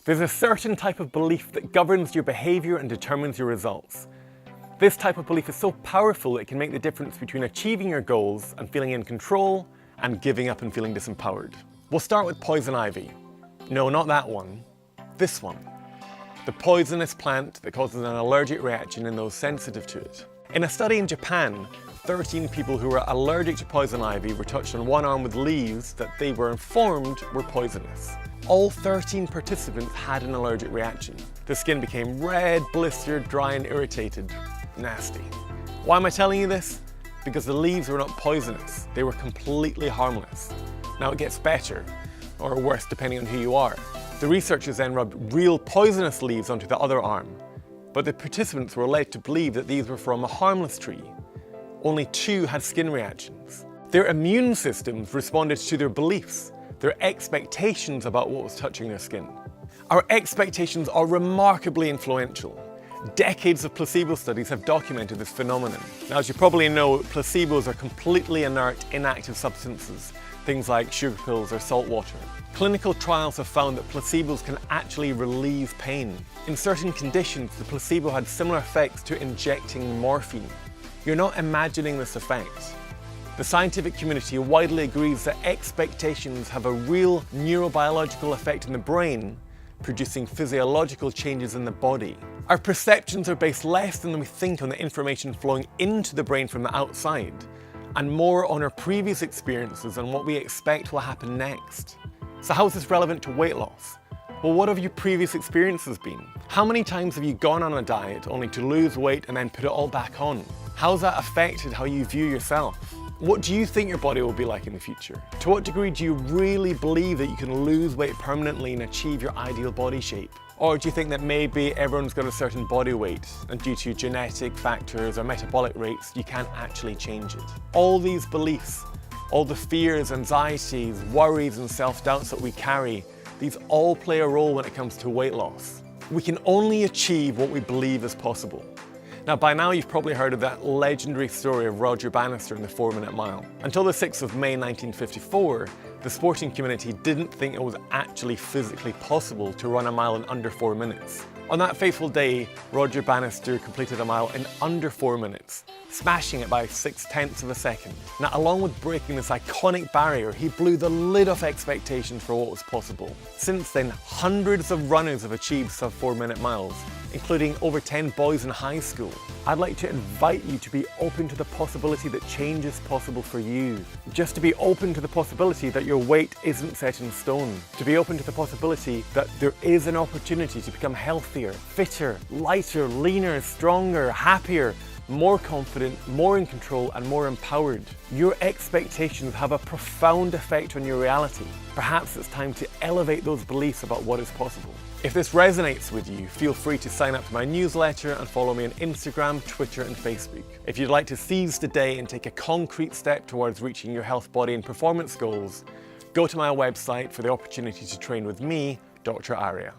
There's a certain type of belief that governs your behavior and determines your results. This type of belief is so powerful it can make the difference between achieving your goals and feeling in control and giving up and feeling disempowered. We'll start with poison ivy. No, not that one. This one. The poisonous plant that causes an allergic reaction in those sensitive to it. In a study in Japan, 13 people who were allergic to poison ivy were touched on one arm with leaves that they were informed were poisonous. All 13 participants had an allergic reaction. The skin became red, blistered, dry and irritated. Nasty. Why am I telling you this? Because the leaves were not poisonous. They were completely harmless. Now it gets better, or worse depending on who you are. The researchers then rubbed real poisonous leaves onto the other arm, but the participants were led to believe that these were from a harmless tree. Only 2 had skin reactions. Their immune systems responded to their beliefs, their expectations about what was touching their skin. Our expectations are remarkably influential. Decades of placebo studies have documented this phenomenon. Now, as you probably know, placebos are completely inert, inactive substances, things like sugar pills or salt water. Clinical trials have found that placebos can actually relieve pain. In certain conditions, the placebo had similar effects to injecting morphine. You're not imagining this effect. The scientific community widely agrees that expectations have a real neurobiological effect in the brain, producing physiological changes in the body. Our perceptions are based less than we think on the information flowing into the brain from the outside, and more on our previous experiences and what we expect will happen next. So how is this relevant to weight loss? Well, what have your previous experiences been? How many times have you gone on a diet only to lose weight and then put it all back on? How's that affected how you view yourself? What do you think your body will be like in the future? To what degree do you really believe that you can lose weight permanently and achieve your ideal body shape? Or do you think that maybe everyone's got a certain body weight and due to genetic factors or metabolic rates, you can't actually change it? All these beliefs, all the fears, anxieties, worries and self-doubts that we carry, these all play a role when it comes to weight loss. We can only achieve what we believe is possible. Now, by now you've probably heard of that legendary story of Roger Bannister in the 4-minute mile. Until the 6th of May 1954, the sporting community didn't think it was actually physically possible to run a mile in under 4 minutes. On that fateful day, Roger Bannister completed a mile in under 4 minutes, smashing it by 0.6 of a second. Now, along with breaking this iconic barrier, he blew the lid off expectations for what was possible. Since then, hundreds of runners have achieved sub-4-minute miles, including over 10 boys in high school. I'd like to invite you to be open to the possibility that change is possible for you. Just to be open to the possibility that your weight isn't set in stone. To be open to the possibility that there is an opportunity to become healthier, fitter, lighter, leaner, stronger, happier, more confident, more in control and more empowered. Your expectations have a profound effect on your reality. Perhaps it's time to elevate those beliefs about what is possible. If this resonates with you, feel free to sign up to my newsletter and follow me on Instagram, Twitter and Facebook. If you'd like to seize the day and take a concrete step towards reaching your health, body and performance goals, go to my website for the opportunity to train with me, Dr. Aria.